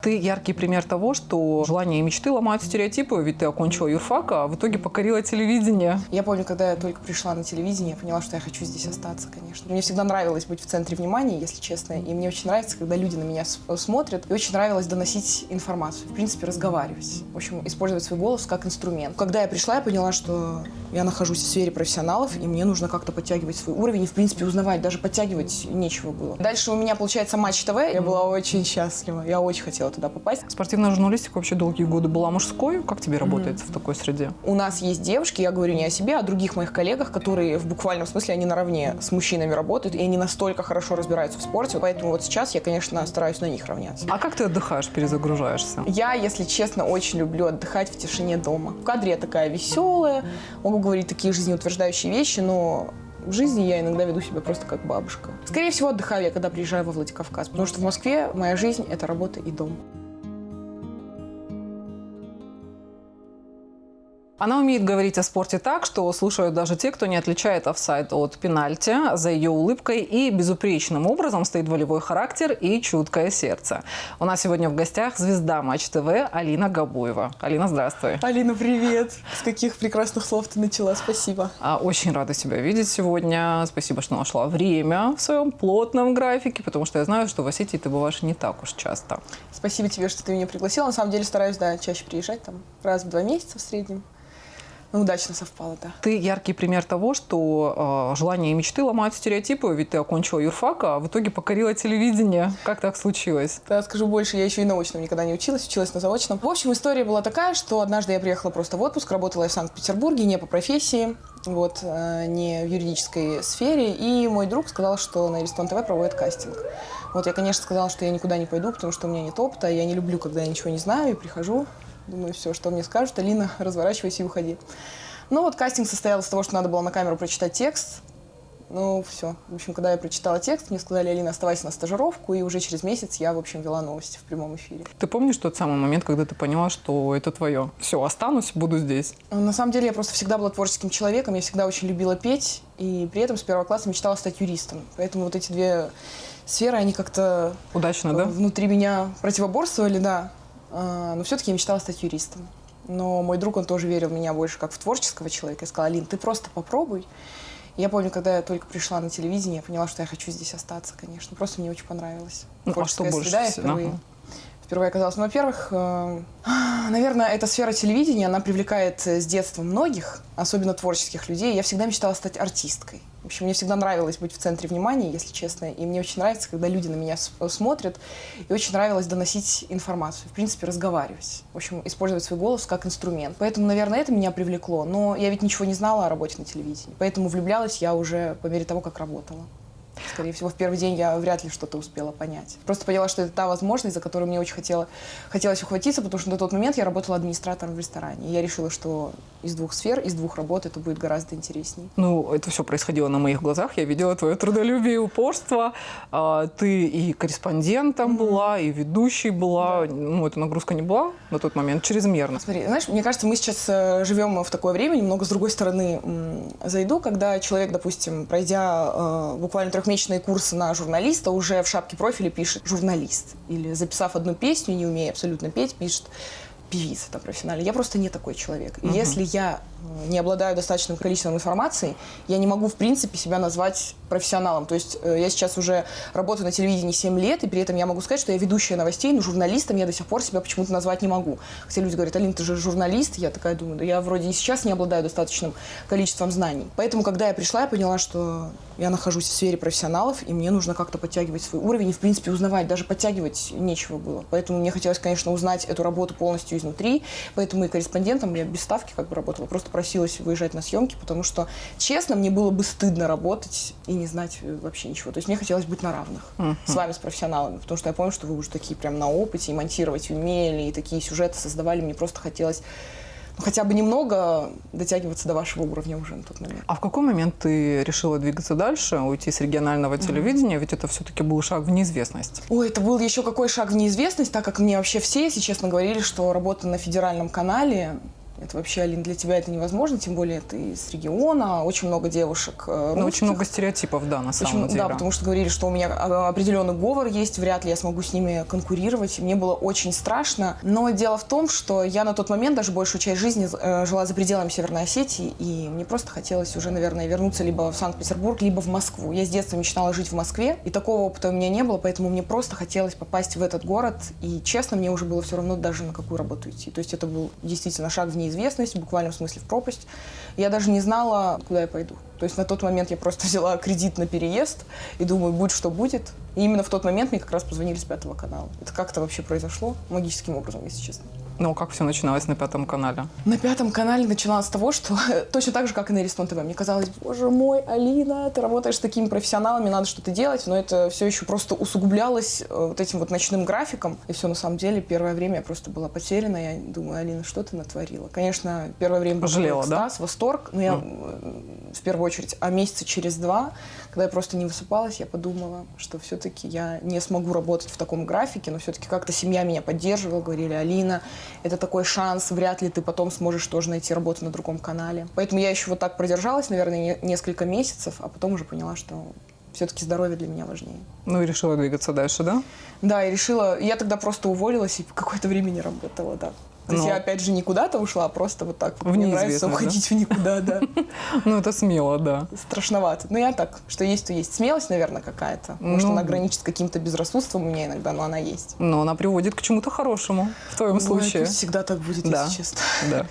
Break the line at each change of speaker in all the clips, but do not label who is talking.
Ты яркий пример того, что желания и мечты ломают стереотипы, ведь ты окончила юрфак, а в итоге покорила телевидение.
Я помню, когда я только пришла на телевидение, я поняла, что я хочу здесь остаться, конечно. Мне всегда нравилось быть в центре внимания, если честно, и мне очень нравится, когда люди на меня смотрят, и очень нравилось доносить информацию, в принципе, разговаривать. В общем, использовать свой голос как инструмент. Когда я пришла, я поняла, что я нахожусь в сфере профессионалов, и мне нужно как-то подтягивать свой уровень, и, в принципе, узнавать, даже подтягивать нечего было. Дальше у меня, получается, Матч ТВ. Я была очень счастлива, я очень хотела туда попасть.
Спортивная журналистика вообще долгие годы была мужской. Как тебе работается в такой среде?
У нас есть девушки, я говорю не о себе, а о других моих коллегах, которые в буквальном смысле, они наравне с мужчинами работают, и они настолько хорошо разбираются в спорте, поэтому вот сейчас я, конечно, стараюсь на них равняться.
А как ты отдыхаешь, перезагружаешься?
Я, если честно, очень люблю отдыхать в тишине дома. В кадре я такая веселая, могу говорить такие жизнеутверждающие вещи, но в жизни я иногда веду себя просто как бабушка. Скорее всего, отдыхаю я, когда приезжаю во Владикавказ, потому что в Москве моя жизнь – это работа и дом.
Она умеет говорить о спорте так, что слушают даже те, кто не отличает офсайд от пенальти. За ее улыбкой и безупречным образом стоит волевой характер и чуткое сердце. У нас сегодня в гостях звезда Матч ТВ Алина Габуева. Алина, здравствуй.
Алина, привет! С каких прекрасных слов ты начала, спасибо.
Очень рада тебя видеть сегодня. Спасибо, что нашла время в своем плотном графике, потому что я знаю, что в Осетии ты бываешь не так уж часто.
Спасибо тебе, что ты меня пригласила. На самом деле стараюсь, да, чаще приезжать, там, раз в 2 месяца в среднем. Ну, удачно совпало, да.
Ты яркий пример того, что желания и мечты ломают стереотипы, ведь ты окончила юрфак, а в итоге покорила телевидение. Как так случилось?
Да, скажу больше, я еще и на очном никогда не училась на заочном. В общем, история была такая, что однажды я приехала просто в отпуск, работала я в Санкт-Петербурге, не по профессии, вот, не в юридической сфере, и мой друг сказал, что на Элистон ТВ проводят кастинг. Вот я, конечно, сказала, что я никуда не пойду, потому что у меня нет опыта, я не люблю, когда я ничего не знаю, и прихожу. Думаю, все, что мне скажут, Алина, разворачивайся и уходи. Ну вот кастинг состоял из того, что надо было на камеру прочитать текст. Ну все. В общем, когда я прочитала текст, мне сказали: Алина, оставайся на стажировку, и уже через месяц я, в общем, вела новости в прямом эфире.
Ты помнишь тот самый момент, когда ты поняла, что это твое? Все, останусь, буду здесь.
На самом деле я просто всегда была творческим человеком, я всегда очень любила петь, и при этом с 1 класса мечтала стать юристом. Поэтому вот эти две сферы, они как-то
удачно, да?
Внутри меня противоборствовали, да. Но все-таки я мечтала стать юристом. Но мой друг, он тоже верил в меня больше как в творческого человека. Я сказала: Алин, ты просто попробуй. И я помню, когда я только пришла на телевидение, я поняла, что я хочу здесь остаться, конечно. Просто мне очень понравилось.
А что больше
всего? Впервые оказалась. Ну, во-первых, наверное, эта сфера телевидения, она привлекает с детства многих, особенно творческих людей. Я всегда мечтала стать артисткой. В общем, мне всегда нравилось быть в центре внимания, если честно. И мне очень нравится, когда люди на меня смотрят. И очень нравилось доносить информацию, в принципе, разговаривать. В общем, использовать свой голос как инструмент. Поэтому, наверное, это меня привлекло. Но я ведь ничего не знала о работе на телевидении. Поэтому влюблялась я уже по мере того, как работала. Скорее всего, в первый день я вряд ли что-то успела понять. Просто поняла, что это та возможность, за которую мне очень хотелось ухватиться, потому что на тот момент я работала администратором в ресторане. И я решила, что из 2 сфер, из 2 работ это будет гораздо интереснее.
Ну, это все происходило на моих глазах. Я видела твое трудолюбие и упорство. Ты и корреспондентом была, и ведущей была. Да. Ну, эта нагрузка не была на тот момент чрезмерно.
Смотри, знаешь, мне кажется, мы сейчас живем в такое время, немного с другой стороны зайду, когда человек, допустим, пройдя буквально 3-месячные курсы на журналиста, уже в шапке профиля пишет «журналист». Или, записав одну песню, не умея абсолютно петь, пишет «певица» там профессиональная. Я просто не такой человек. И если я не обладаю достаточным количеством информации, я не могу, в принципе, себя назвать профессионалом. То есть я сейчас уже работаю на телевидении 7 лет, и при этом я могу сказать, что я ведущая новостей, но журналистом я до сих пор себя почему-то назвать не могу. Хотя люди говорят: Алин, ты же журналист. Я такая думаю: да я вроде и сейчас не обладаю достаточным количеством знаний. Поэтому, когда я пришла, я поняла, что я нахожусь в сфере профессионалов, и мне нужно как-то подтягивать свой уровень, и, в принципе, узнавать. Даже подтягивать нечего было. Поэтому мне хотелось, конечно, узнать эту работу полностью изнутри. Поэтому и корреспондентом я без ставки как бы работала. Просто просилась выезжать на съемки, потому что, честно, мне было бы стыдно работать и не знать вообще ничего. То есть мне хотелось быть на равных с вами, с профессионалами. Потому что я помню, что вы уже такие прям на опыте, и монтировать умели, и такие сюжеты создавали. Мне просто хотелось хотя бы немного дотягиваться до вашего уровня уже на тот момент.
А в какой момент ты решила двигаться дальше, уйти с регионального телевидения? Ведь это все-таки был шаг в неизвестность.
Ой, это был еще какой шаг в неизвестность, так как мне вообще все, если честно, говорили, что работа на федеральном канале Это вообще, Алин, для тебя это невозможно, тем более ты из региона, очень много девушек русских.
Ну, очень много стереотипов, да, на самом деле.
Да, потому что говорили, что у меня определенный говор есть, вряд ли я смогу с ними конкурировать. Мне было очень страшно. Но дело в том, что я на тот момент даже большую часть жизни жила за пределами Северной Осетии, и мне просто хотелось уже, наверное, вернуться либо в Санкт-Петербург, либо в Москву. Я с детства мечтала жить в Москве, и такого опыта у меня не было, поэтому мне просто хотелось попасть в этот город, и, честно, мне уже было все равно даже на какую работу идти. То есть это был действительно шаг в неизвестность, в буквальном смысле в пропасть. Я даже не знала, куда я пойду. То есть на тот момент я просто взяла кредит на переезд и думаю, будь что будет. И именно в тот момент мне как раз позвонили с 5 канала. Это как-то вообще произошло магическим образом, если честно.
Ну, как все начиналось на 5 канале?
На 5 канале начиналось с того, что точно так же, как и на Аристон ТВ. Мне казалось, боже мой, Алина, ты работаешь с такими профессионалами, надо что-то делать, но это все еще просто усугублялось вот этим вот ночным графиком. И все, на самом деле, первое время я просто была потеряна. Я думаю, Алина, что ты натворила? Конечно, первое время был экстаз, да? Восторг, но я в первую очередь, а месяца через 2, когда я просто не высыпалась, я подумала, что все-таки я не смогу работать в таком графике, но все-таки как-то семья меня поддерживала, говорили, Алина, это такой шанс, вряд ли ты потом сможешь тоже найти работу на другом канале. Поэтому я еще вот так продержалась, наверное, несколько месяцев, а потом уже поняла, что все-таки здоровье для меня важнее.
Ну и решила двигаться дальше, да?
Да, и решила. Я тогда просто уволилась и какое-то время не работала, да. То есть я опять же не куда-то ушла, а просто вот так.
Мне нравится
уходить в никуда, да.
Ну это смело, да.
Страшновато. Но я так, что есть, то есть. Смелость, наверное, какая-то. Может, она граничит с каким-то безрассудством у меня иногда, но она есть.
Но она приводит к чему-то хорошему в твоем случае.
Пусть всегда так будет, если честно.
Да.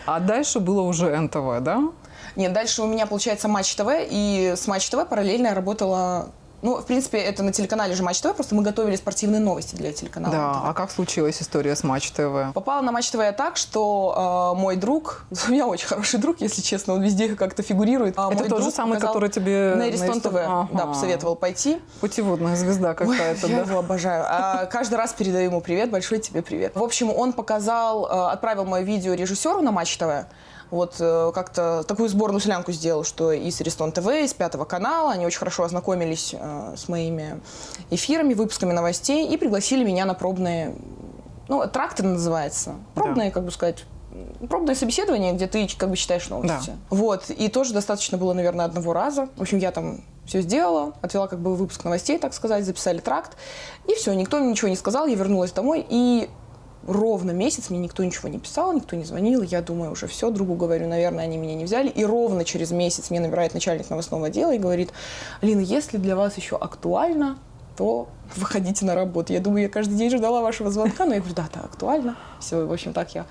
А дальше было уже НТВ, да?
Нет, дальше у меня, получается, Матч ТВ, и с Матч ТВ параллельно я работала. Ну, в принципе, это на телеканале же Матч ТВ, просто мы готовили спортивные новости для телеканала.
Да,
ТВ.
а как случилась история с Матч ТВ?
Попала на Матч ТВ я так, что мой друг, у меня очень хороший друг, если честно, он везде как-то фигурирует.
Это тот же самый, который тебе...
На Аристон ТВ, да, посоветовал пойти.
Путеводная звезда какая-то,
я
да?
его обожаю. Каждый раз передаю ему привет, большой тебе привет. В общем, он отправил мое видео режиссеру на Матч ТВ. Вот как-то такую сборную селянку сделал, что и с Аристон ТВ, и с 5 канала. Они очень хорошо ознакомились с моими эфирами, выпусками новостей и пригласили меня на пробные, ну, трактор называется. Пробные, как бы сказать, пробное собеседование, где ты как бы читаешь новости.
Да.
Вот. И тоже достаточно было, наверное, одного раза. В общем, я там все сделала, отвела как бы выпуск новостей, так сказать, записали тракт. И все, никто мне ничего не сказал, я вернулась домой и... Ровно месяц мне никто ничего не писал, никто не звонил. Я думаю, уже все, другу говорю, наверное, они меня не взяли. И ровно через месяц мне набирает начальник новостного отдела и говорит, Алина, если для вас еще актуально, то выходите на работу. Я думаю, я каждый день ждала вашего звонка, но я говорю, да, это актуально. Все, в общем, так я...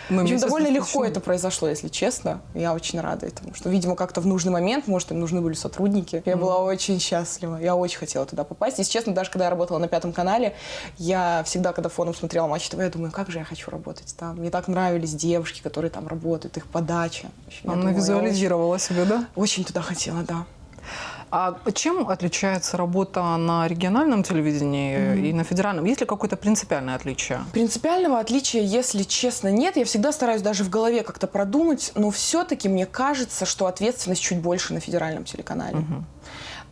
В общем, довольно легко это произошло, если честно. Я очень рада этому, что, видимо, как-то в нужный момент, может, им нужны были сотрудники. Я была очень счастлива, я очень хотела туда попасть. Если честно, даже когда я работала на 5 канале, я всегда, когда фоном смотрела Матч ТВ, я думаю, как же я хочу работать там. Мне так нравились девушки, которые там работают, их подача.
Она визуализировала себя, да?
Очень туда хотела, да.
А чем отличается работа на региональном телевидении и на федеральном? Есть ли какое-то принципиальное отличие?
Принципиального отличия, если честно, нет. Я всегда стараюсь даже в голове как-то продумать, но все-таки мне кажется, что ответственность чуть больше на федеральном телеканале.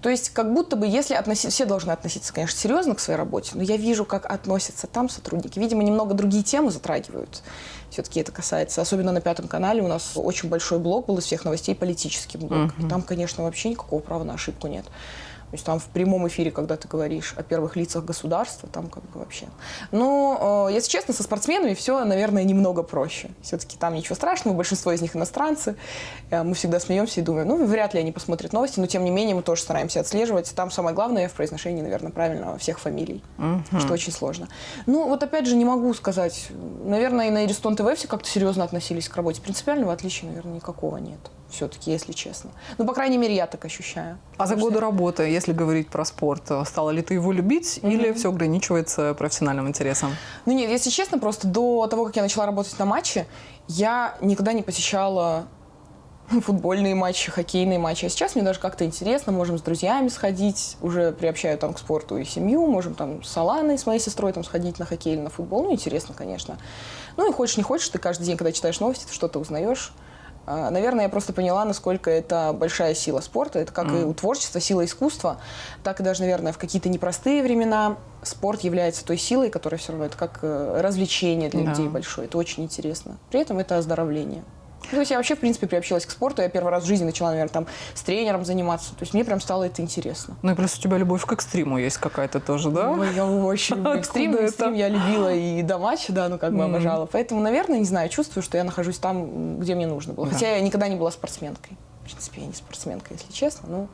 То есть как будто бы, если все должны относиться, конечно, серьезно к своей работе, но я вижу, как относятся там сотрудники. Видимо, немного другие темы затрагивают. Все-таки это касается, особенно на 5 канале у нас очень большой блок был из всех новостей, политический блок. И там, конечно, вообще никакого права на ошибку нет. То есть там в прямом эфире, когда ты говоришь о первых лицах государства, там как бы вообще. Но, если честно, со спортсменами все, наверное, немного проще. Все-таки там ничего страшного, большинство из них иностранцы. Мы всегда смеемся и думаем, ну, вряд ли они посмотрят новости, но тем не менее мы тоже стараемся отслеживать. Там самое главное в произношении, наверное, правильного всех фамилий, что очень сложно. Ну, вот опять же, не могу сказать. Наверное, и на Аристон ТВ все как-то серьезно относились к работе. Принципиального отличия, наверное, никакого нет. Все-таки, если честно. Ну, по крайней мере, я так ощущаю.
А за годы работы, если говорить про спорт, стала ли ты его любить или все ограничивается профессиональным интересом?
Ну нет, если честно, просто до того, как я начала работать на матче, я никогда не посещала футбольные матчи, хоккейные матчи. А сейчас мне даже как-то интересно, можем с друзьями сходить, уже приобщаю там к спорту и семью, можем там с Аланой, с моей сестрой там сходить на хоккей или на футбол. Ну, интересно, конечно. Ну и хочешь не хочешь, ты каждый день, когда читаешь новости, ты что-то узнаешь. Наверное, я просто поняла, насколько это большая сила спорта. Это как и у творчества, сила искусства, так и даже, наверное, в какие-то непростые времена спорт является той силой, которая все равно, это как развлечение для людей большое. Это очень интересно. При этом это оздоровление. То есть я вообще, в принципе, приобщилась к спорту. Я первый раз в жизни начала, наверное, там с тренером заниматься. То есть мне прям стало это интересно.
Ну и плюс у тебя любовь к экстриму есть какая-то тоже, да?
Ой, я очень люблю экстрим. Экстрим я любила и до матча, да, ну как бы обожала. Поэтому, наверное, не знаю, чувствую, что я нахожусь там, где мне нужно было. Хотя я никогда не была спортсменкой. В принципе, я не спортсменка, если честно.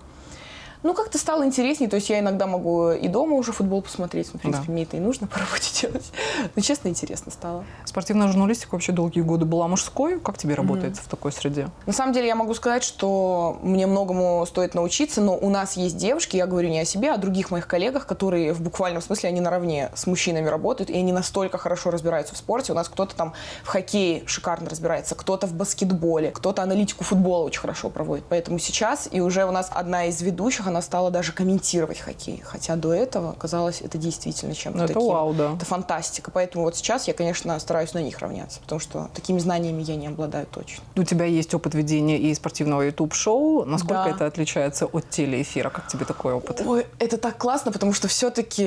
Ну, как-то стало интереснее. То есть я иногда могу и дома уже футбол посмотреть. Ну, в принципе, мне это и нужно по работе делать. Но, честно, интересно стало.
Спортивная журналистика вообще долгие годы была мужской. Как тебе работается в такой среде?
На самом деле я могу сказать, что мне многому стоит научиться, но у нас есть девушки, я говорю не о себе, а о других моих коллегах, которые в буквальном смысле, они наравне с мужчинами работают, и они настолько хорошо разбираются в спорте. У нас кто-то там в хоккее шикарно разбирается, кто-то в баскетболе, кто-то аналитику футбола очень хорошо проводит. Поэтому сейчас, и уже у нас одна из ведущих, она стала даже комментировать хоккей. Хотя до этого казалось, это действительно чем-то таким.
Вау, да.
Это фантастика. Поэтому вот сейчас я, конечно, стараюсь на них равняться, потому что такими знаниями я не обладаю точно.
У тебя есть опыт ведения и спортивного YouTube-шоу. Насколько
Да.
это отличается от телеэфира? Как тебе такой опыт?
Ой, это так классно, потому что все-таки,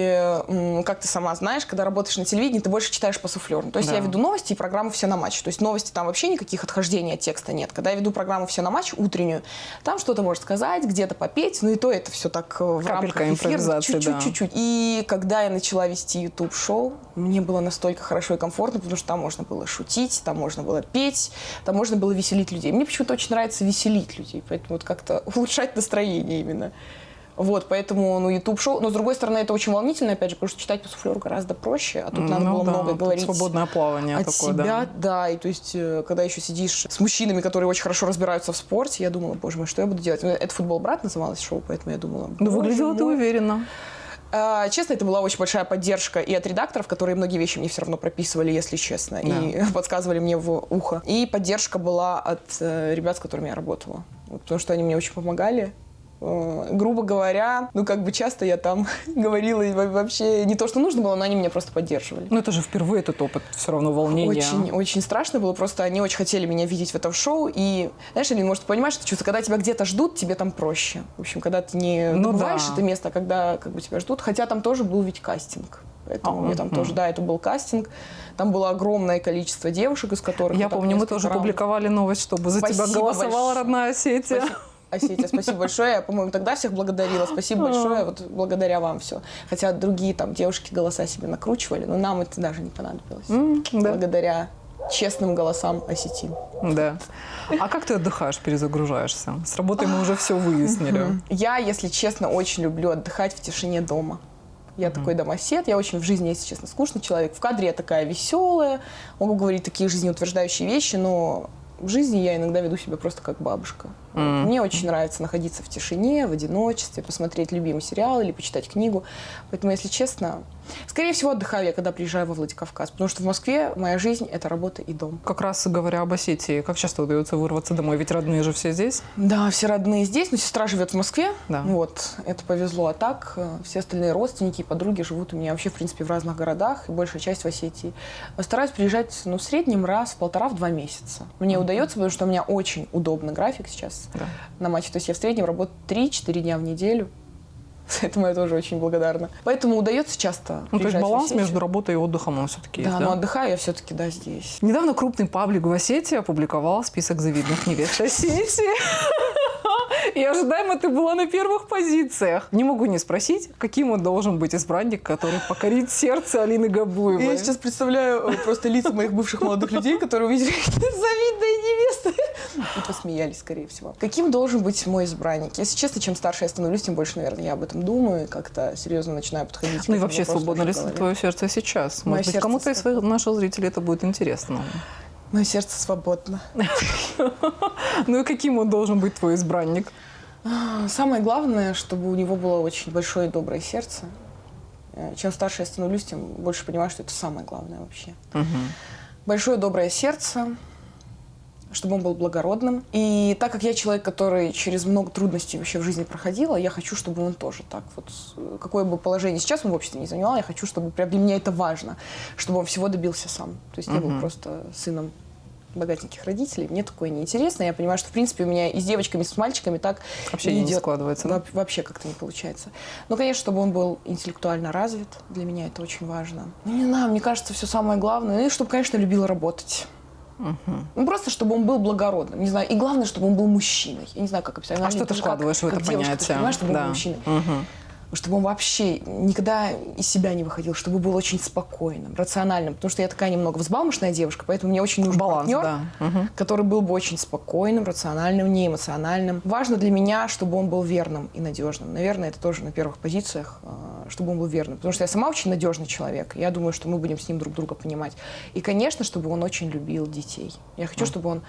как ты сама знаешь, когда работаешь на телевидении, ты больше читаешь по суфлеру. То есть я веду новости и программу «Все на матч». То есть новости там вообще никаких отхождений от текста нет. Когда я веду программу «Все на матч» утреннюю, там что-то может сказать, где-то попеть, ну и то это все так в
Капелька
рамках эфира.
импровизации,
Чуть-чуть. И когда я начала вести YouTube-шоу, мне было настолько хорошо и комфортно, потому что там можно было шутить, там можно было петь, там можно было веселить людей. Мне почему-то очень нравится веселить людей, поэтому вот как-то улучшать настроение именно. Вот, поэтому, YouTube-шоу. Но, с другой стороны, это очень волнительно, опять же, потому что читать по суфлеру гораздо проще, а тут надо было много говорить.
Свободное плавание
От
такое,
себя, да. И то есть, когда еще сидишь с мужчинами, которые очень хорошо разбираются в спорте, я думала, боже мой, что я буду делать? Это «Футбол, брат» называлось шоу, поэтому я думала,
Ну, выглядела ты уверенно.
Честно, это была очень большая поддержка и от редакторов, которые многие вещи мне все равно прописывали, если честно, и подсказывали мне в ухо. И поддержка была от ребят, с которыми я работала. Потому что они мне очень помогали. Грубо говоря, часто я там говорила и вообще не то, что нужно было, но они меня просто поддерживали.
Ну, это же впервые этот опыт, все равно волнение.
Очень, очень страшно было, просто они очень хотели меня видеть в этом шоу, и, знаешь, Алин, может, понимаешь, что чувство, когда тебя где-то ждут, тебе там проще. В общем, когда ты не добываешь это место, а когда тебя ждут, хотя там тоже был ведь кастинг. Поэтому мне там тоже, это был кастинг. Там было огромное количество девушек, из которых...
Я помню, мы тоже публиковали новость, чтобы за тебя голосовала родная Осетия.
Осетия, спасибо большое. Я, по-моему, тогда всех благодарила. Спасибо большое. Вот благодаря вам все. Хотя другие там девушки голоса себе накручивали, но нам это даже не понадобилось. Благодаря честным голосам осетин.
Да. А как ты отдыхаешь, перезагружаешься? С работой мы уже все выяснили.
Я, если честно, очень люблю отдыхать в тишине дома. Я такой домосед, я очень в жизни, если честно, скучный человек. В кадре я такая веселая, могу говорить такие жизнеутверждающие вещи, но в жизни я иногда веду себя просто как бабушка. Мне очень нравится находиться в тишине, в одиночестве, посмотреть любимый сериал или почитать книгу. Поэтому, если честно, скорее всего, отдыхаю я, когда приезжаю во Владикавказ. Потому что в Москве моя жизнь – это работа и дом.
Как раз говоря об Осетии, как часто удается вырваться домой? Ведь родные же все здесь?
Да, все родные здесь, но сестра живет в Москве.
Да.
Вот, это повезло. А так, все остальные родственники и подруги живут у меня вообще, в принципе, в разных городах, и большая часть в Осетии. Стараюсь приезжать, в среднем раз в 1,5-2 месяца. Мне удается, потому что у меня очень удобный график сейчас на матче. То есть я в среднем работаю 3-4 дня в неделю. Этому я тоже очень благодарна. Поэтому удается часто приезжать.
То есть баланс
в Осетию.
между работой и отдыхом он все-таки есть,
да? Но отдыхаю я все-таки, здесь.
Недавно крупный паблик в Осетии опубликовал список завидных невест Осетии. И ожидаемо ты была на первых позициях. Не могу не спросить, каким он должен быть избранник, который покорит сердце Алины Габуевой.
Я сейчас представляю просто лица моих бывших молодых людей, которые увидели завидные невесты и посмеялись, скорее всего. Каким должен быть мой избранник? Если честно, чем старше я становлюсь, тем больше, наверное, я об этом думаю и как-то серьезно начинаю подходить к этому
Ну и вообще,
вопросу
свободно ли
в голове.
твое сердце сейчас?
Мое
Может быть,
сердце
кому-то из
свободно.
наших зрителей это будет интересно.
Мое сердце свободно.
Ну и каким он должен быть, твой избранник?
Самое главное, чтобы у него было очень большое и доброе сердце. Чем старше я становлюсь, тем больше понимаю, что это самое главное вообще. Большое доброе сердце, чтобы он был благородным. И так как я человек, который через много трудностей вообще в жизни проходила, я хочу, чтобы он тоже так вот, какое бы положение сейчас он в обществе не занимал, я хочу, чтобы прям для меня это важно, чтобы он всего добился сам. То есть не был просто сыном богатеньких родителей. Мне такое неинтересно. Я понимаю, что, в принципе, у меня и с девочками, и с мальчиками так
Вообще
не
не
идет.
складывается, да?
Вообще как-то не получается. Ну, конечно, чтобы он был интеллектуально развит. Для меня это очень важно. Ну, не знаю, мне кажется, все самое главное. Ну, и чтобы, конечно, любил работать. Ну, просто, чтобы он был благородным. Не знаю. И главное, чтобы он был мужчиной. Я не знаю, как описать.
А что ты вкладываешь в это понятие?
Ты понимаешь, чтобы он был мужчиной. Чтобы он вообще никогда из себя не выходил, чтобы был очень спокойным, рациональным. Потому что я такая немного взбалмошная девушка, поэтому мне очень нужен
баланс,
партнер,
да.
который был бы очень спокойным, рациональным, неэмоциональным. Важно для меня, чтобы он был верным и надежным. Наверное, это тоже на первых позициях, чтобы он был верным. Потому что я сама очень надежный человек. Я думаю, что мы будем с ним друг друга понимать. И, конечно, чтобы он очень любил детей. Я хочу, чтобы он...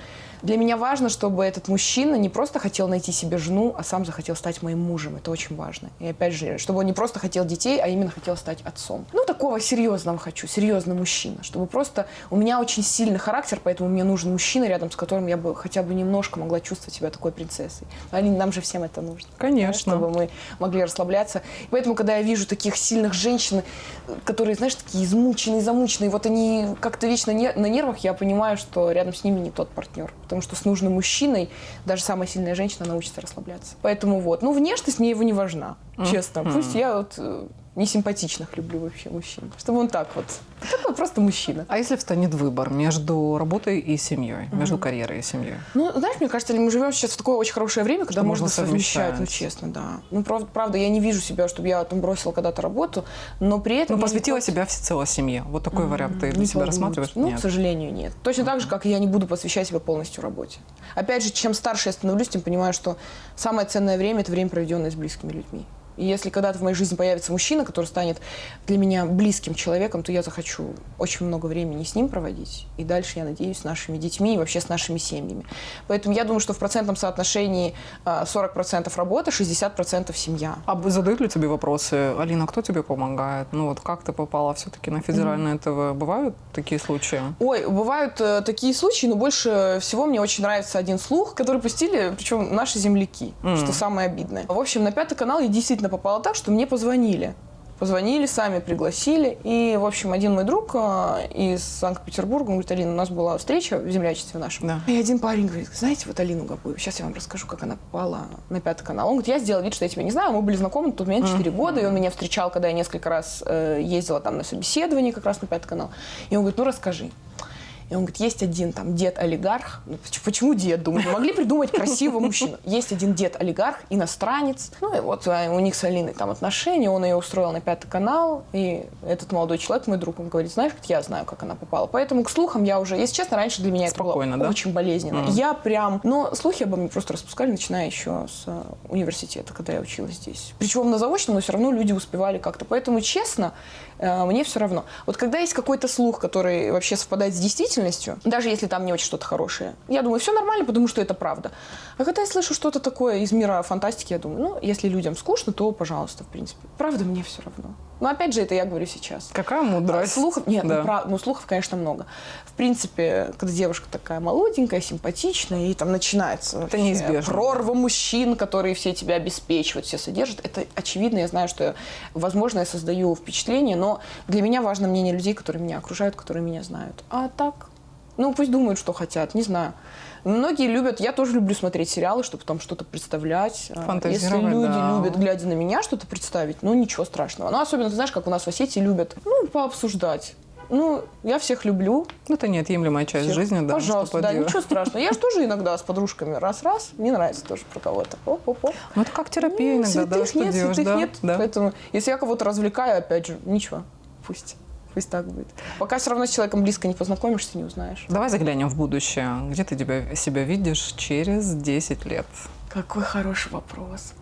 Для меня важно, чтобы этот мужчина не просто хотел найти себе жену, а сам захотел стать моим мужем. Это очень важно. И опять же, чтобы он не просто хотел детей, а именно хотел стать отцом. Ну, такого серьезного хочу, серьезный мужчина. Чтобы просто... У меня очень сильный характер, поэтому мне нужен мужчина, рядом с которым я бы хотя бы немножко могла чувствовать себя такой принцессой. Нам же всем это нужно.
Конечно.
Чтобы мы могли расслабляться. И поэтому, когда я вижу таких сильных женщин, которые, знаешь, такие измученные, замученные, вот они как-то вечно на нервах, я понимаю, что рядом с ними не тот партнер. Потому что с нужным мужчиной даже самая сильная женщина научится расслабляться. Поэтому вот. Ну, внешность мне его не важна, честно. Пусть я вот несимпатичных люблю вообще мужчин. Чтобы он так вот просто мужчина.
А если встанет выбор между работой и семьей, между карьерой и семьей?
Ну, знаешь, мне кажется, мы живем сейчас в такое очень хорошее время, когда
что
можно совмещать. Ну, честно, да. Ну, правда, я не вижу себя, чтобы я там бросила когда-то работу, но при этом...
Ну, посвятила себя всецело семье. Вот такой вариант ты для себя рассматриваешь?
Ну,
Нет.
к сожалению, нет. Точно так же, как и я не буду посвящать себя полностью работе. Опять же, чем старше я становлюсь, тем понимаю, что самое ценное время – это время, проведенное с близкими людьми. И если когда-то в моей жизни появится мужчина, который станет для меня близким человеком, то я захочу очень много времени с ним проводить. И дальше, я надеюсь, с нашими детьми и вообще с нашими семьями. Поэтому я думаю, что в процентном соотношении 40% работа, 60% семья.
А задают ли тебе вопросы: Алина, кто тебе помогает? Ну вот как ты попала все-таки на федеральное ТВ? Бывают такие случаи?
Ой, бывают такие случаи, но больше всего мне очень нравится один слух, который пустили, причем наши земляки, что самое обидное. В общем, на 5 канал я действительно попала так, что мне позвонили. Позвонили, сами пригласили. И, в общем, один мой друг из Санкт-Петербурга, он говорит: Алина, у нас была встреча в землячестве нашем. Да. И один парень говорит: знаете, вот Алину Габуеву, сейчас я вам расскажу, как она попала на 5 канал. Он говорит: я сделал вид, что я тебя не знаю. Мы были знакомы в тот момент 4 года, и он меня встречал, когда я несколько раз ездила там на собеседование как раз на 5 канал. И он говорит: ну расскажи. И он говорит: есть один там дед-олигарх. Ну, почему дед? Думаю, не могли придумать красивого мужчину. Есть один дед-олигарх, иностранец. Ну и вот у них с Алиной там отношения. Он ее устроил на 5 канал. И этот молодой человек, мой друг, он говорит: знаешь, я знаю, как она попала. Поэтому к слухам я уже, если честно, раньше для меня
спокойно,
это было очень болезненно. Я прям... Но слухи обо мне просто распускали, начиная еще с университета, когда я училась здесь. Причем на заочном, но все равно люди успевали как-то. Поэтому, честно, мне все равно. Вот когда есть какой-то слух, который вообще совпадает с действительностью, даже если там не очень что-то хорошее, я думаю, все нормально, потому что это правда. А когда я слышу что-то такое из мира фантастики, я думаю, ну, если людям скучно, то, пожалуйста, в принципе. Правда, мне все равно. Но опять же, это я говорю сейчас.
Какая мудрость.
Слухов, нет,
да.
ну, слухов, конечно, много. В принципе, когда девушка такая молоденькая, симпатичная, и там начинается
это неизбежно.
Прорва мужчин, которые все тебя обеспечивают, все содержат, это очевидно. Я знаю, что, возможно, я создаю впечатление, но для меня важно мнение людей, которые меня окружают, которые меня знают. А так, ну, пусть думают, что хотят, не знаю. Многие любят, я тоже люблю смотреть сериалы, чтобы там что-то представлять. Если люди любят, глядя на меня, что-то представить, ну, ничего страшного. Ну, особенно, ты знаешь, как у нас в Осетии любят, ну, пообсуждать. Ну, я всех люблю.
Это неотъемлемая часть жизни, да.
Пожалуйста, да, ничего страшного. Я же тоже иногда с подружками раз-раз, мне нравится тоже про кого-то. Оп-оп-оп.
Ну, это как терапия иногда, да, что делаешь,
святых нет. Поэтому, если я кого-то развлекаю, опять же, ничего, пусть так будет. Пока все равно с человеком близко не познакомишься, не узнаешь.
Давай заглянем в будущее. Где ты себя видишь через 10 лет?
Какой хороший вопрос.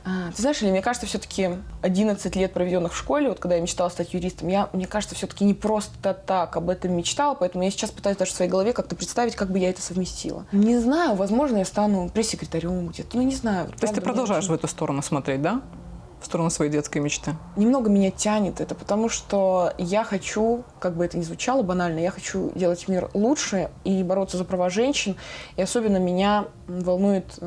Ты знаешь, Или, мне кажется, все-таки 11 лет, проведенных в школе, вот когда я мечтала стать юристом, мне кажется, все-таки не просто так об этом мечтала, поэтому я сейчас пытаюсь даже в своей голове как-то представить, как бы я это совместила. Не знаю, возможно, я стану пресс-секретарем где-то, ну не знаю.
То есть ты продолжаешь в эту сторону смотреть, да? В сторону своей детской мечты?
Немного меня тянет это, потому что я хочу, как бы это ни звучало банально, я хочу делать мир лучше и бороться за права женщин. И особенно меня волнует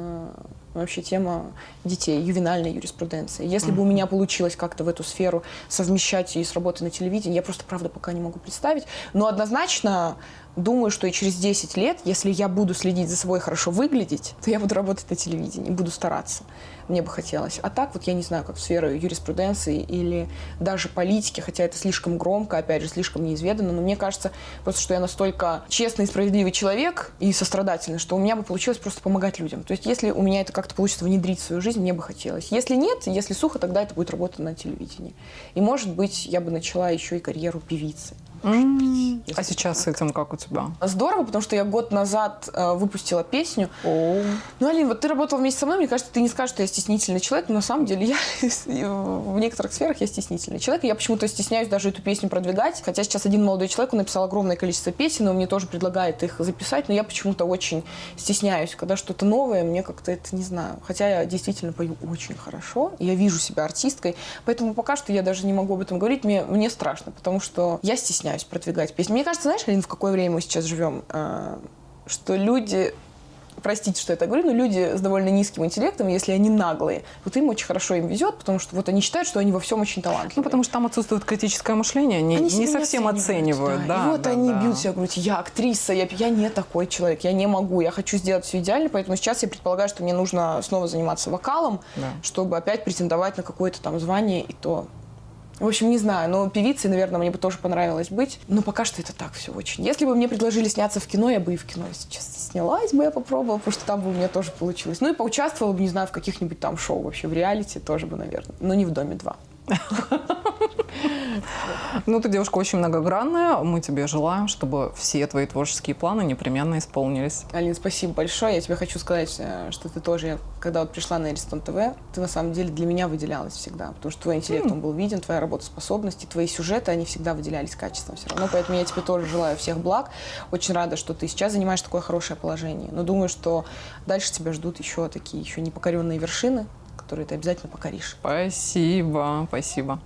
вообще тема детей, ювенальной юриспруденции. Если бы у меня получилось как-то в эту сферу совмещать и с работой на телевидении, я просто, правда, пока не могу представить. Но однозначно Думаю, что и через 10 лет, если я буду следить за собой, хорошо выглядеть, то я буду работать на телевидении, буду стараться. Мне бы хотелось. А так вот я не знаю, как в сферу юриспруденции или даже политики, хотя это слишком громко, опять же, слишком неизведанно, но мне кажется просто, что я настолько честный и справедливый человек и сострадательный, что у меня бы получилось просто помогать людям. То есть если у меня это как-то получится внедрить в свою жизнь, мне бы хотелось. Если нет, если сухо, тогда это будет работа на телевидении. И, может быть, я бы начала еще и карьеру певицы.
А сейчас с этим как у тебя?
Здорово, потому что я год назад выпустила песню. Ну, Алин, вот ты работала вместе со мной, мне кажется, ты не скажешь, что я стеснительный человек, но на самом деле я в некоторых сферах я стеснительный человек, и я почему-то стесняюсь даже эту песню продвигать, хотя сейчас один молодой человек, он написал огромное количество песен, и он мне тоже предлагает их записать, но я почему-то очень стесняюсь, когда что-то новое, мне как-то это не знаю, хотя я действительно пою очень хорошо, и я вижу себя артисткой, поэтому пока что я даже не могу об этом говорить, мне страшно, потому что я стесняюсь продвигать песни. Мне кажется, знаешь, Алин, в какое время мы сейчас живем, что люди, простите, что я так говорю, но люди с довольно низким интеллектом, если они наглые, вот им очень хорошо им везет, потому что вот они считают, что они во всем очень талантливые.
Ну, потому что там отсутствует критическое мышление, они не совсем оценивают.
Да. И вот они бьют себя в грудь. Я актриса, я не такой человек, я не могу, я хочу сделать все идеально, поэтому сейчас я предполагаю, что мне нужно снова заниматься вокалом, чтобы опять претендовать на какое-то там звание и то. В общем, не знаю, но певицей, наверное, мне бы тоже понравилось быть. Но пока что это так все очень. Если бы мне предложили сняться в кино, я бы и в кино сейчас снялась бы, я попробовала, потому что там бы у меня тоже получилось. Ну и поучаствовала бы, не знаю, в каких-нибудь там шоу вообще, в реалити тоже бы, наверное. Но не в «Доме 2».
Ну, ты девушка очень многогранная. Мы тебе желаем, чтобы все твои творческие планы непременно исполнились.
Алин, спасибо большое. Я тебе хочу сказать, что ты тоже, когда вот пришла на Элистон ТВ, ты на самом деле для меня выделялась всегда. Потому что твой интеллект, он был виден, твоя работоспособность, и твои сюжеты, они всегда выделялись качеством все равно. Поэтому я тебе тоже желаю всех благ. Очень рада, что ты сейчас занимаешь такое хорошее положение. Но думаю, что дальше тебя ждут еще такие, еще непокоренные вершины, которые ты обязательно покоришь.
Спасибо, спасибо.